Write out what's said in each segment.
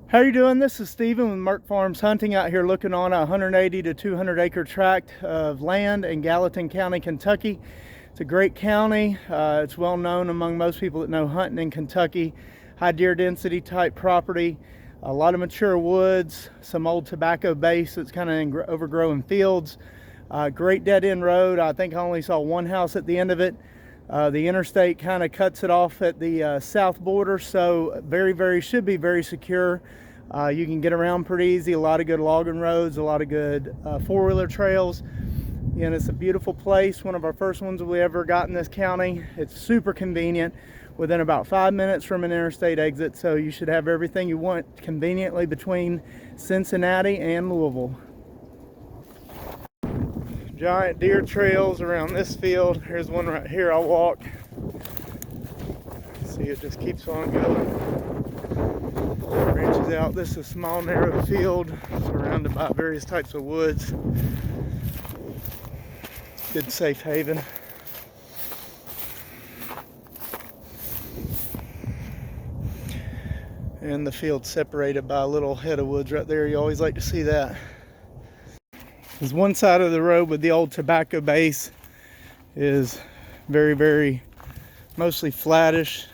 How you doing? This is Steven with Merk Farms Hunting, out here looking on a 180 to 200 acre tract of land in Gallatin County, Kentucky. It's a great county. It's well known among most people that know hunting in Kentucky. High deer density type property, a lot of mature woods, some old tobacco base that's kind of in overgrown fields. Great dead end road. I think I only saw one house at the end of it. The interstate kind of cuts it off at the south border, so should be very secure. You can get around pretty easy. A lot of good logging roads, a lot of good four-wheeler trails. And it's a beautiful place. One of our first ones we ever got in this county. It's super convenient, within about 5 minutes from an interstate exit, so you should have everything you want conveniently between Cincinnati and Louisville. Giant deer trails around this field. Here's one right here I'll walk. See, it just keeps on going. Branches out. This is a small narrow field surrounded by various types of woods. Good safe haven. And the field separated by a little head of woods right there. You always like to see that. There's one side of the road with the old tobacco base is very mostly flattish.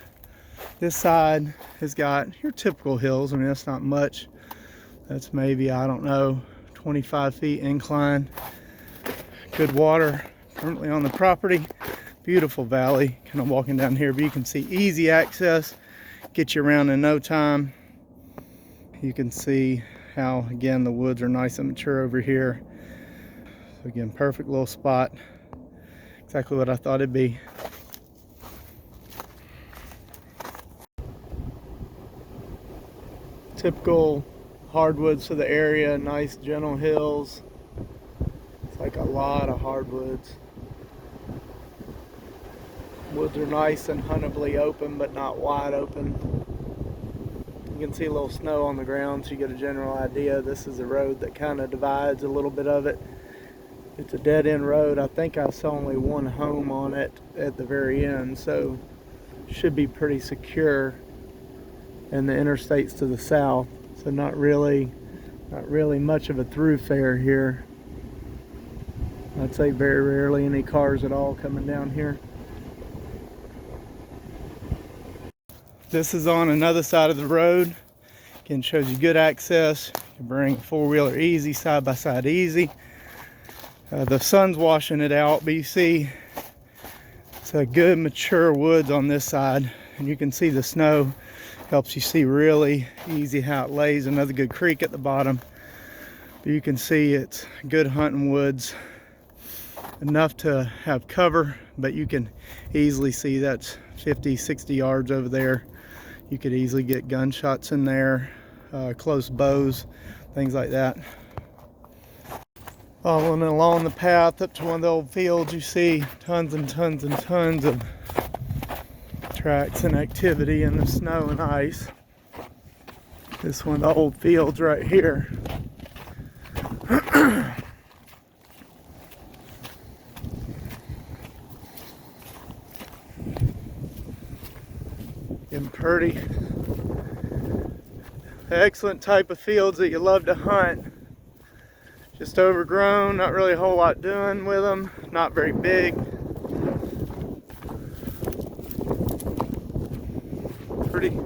This side has got your typical hills. I mean, that's not much. That's maybe, I don't know, 25 feet incline. Good water currently on the property. Beautiful valley. Kind of walking down here, but you can see easy access. Get you around in no time. You can see how, again, the woods are nice and mature over here. So again, perfect little spot. Exactly what I thought it'd be. Typical hardwoods for the area, nice gentle hills. It's like a lot of hardwoods. Woods are nice and huntably open, but not wide open. You can see a little snow on the ground, so you get a general idea. This is a road that kind of divides a little bit of it. It's a dead end road. I think I saw only one home on it at the very end, so should be pretty secure. And the interstate's to the south, so not really much of a thoroughfare here. I'd say very rarely any cars at all coming down here. This is on another side of the road. Again, shows you good access. You can bring a four-wheeler easy, side by side easy. The sun's washing it out, but you see it's a good mature woods on this side, and you can see the snow helps you see really easy how it lays. Another good creek at the bottom, but you can see it's good hunting woods, enough to have cover, but you can easily see that's 50-60 yards over there. You could easily get gunshots in there, close bows, things like that. Following along the path up to one of the old fields, you see tons and tons and tons of tracks and activity in the snow and ice. This one of the old fields right here. And pretty excellent type of fields that you love to hunt. Just overgrown, not really a whole lot doing with them, not very big.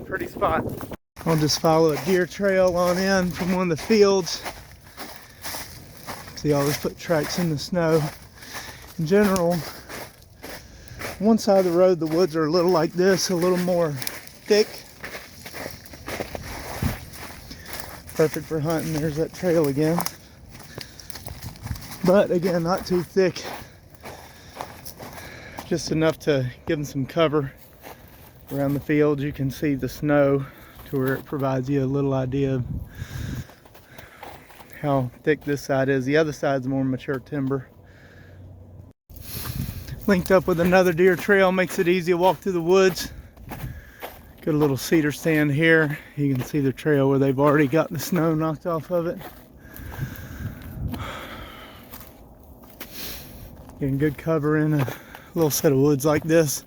Pretty spot. I'll just follow a deer trail on in from one of the fields. See, all these foot tracks in the snow. In general, one side of the road, the woods are a little like this, a little more thick. Perfect for hunting. There's that trail again. But again, not too thick. Just enough to give them some cover. Around the fields, you can see the snow to where it provides you a little idea of how thick this side is. The other side's more mature timber. Linked up with another deer trail, makes it easy to walk through the woods. Got a little cedar stand here. You can see the trail where they've already got the snow knocked off of it. Getting good cover in a little set of woods like this.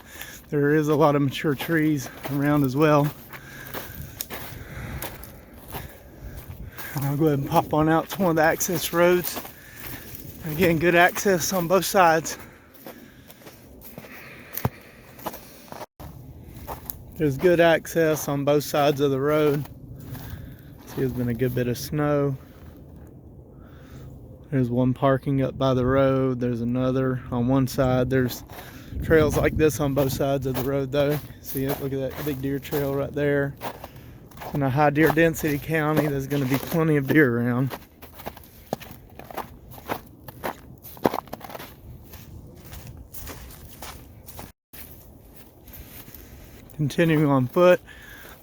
There is a lot of mature trees around as well. And I'll go ahead and pop on out to one of the access roads. Again, good access on both sides. There's good access on both sides of the road. See, there's been a good bit of snow. There's one parking up by the road. There's another on one side. There's trails like this on both sides of the road though. See it? Look at that big deer trail right there. In a high deer density county, there's going to be plenty of deer around. Continuing on foot,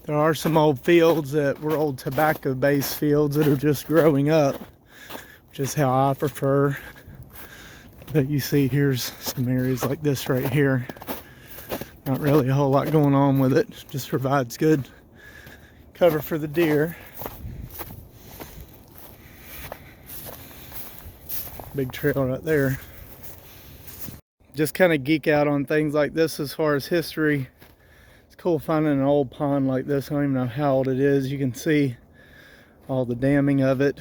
there are some old fields that were old tobacco-based fields that are just growing up, which is how I prefer. But you see here's some areas like this right here. Not really a whole lot going on with it, just provides good cover for the deer. Big trail right there. Just kind of geek out on things like this as far as history. It's cool finding an old pond like this. I don't even know how old it is. You can see all the damming of it.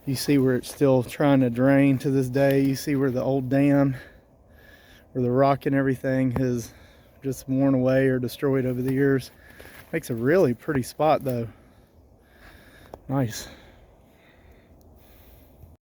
You see where it's still trying to drain to this day. You see where the old dam, where the rock and everything has just worn away or destroyed over the years. Makes a really pretty spot though. Nice.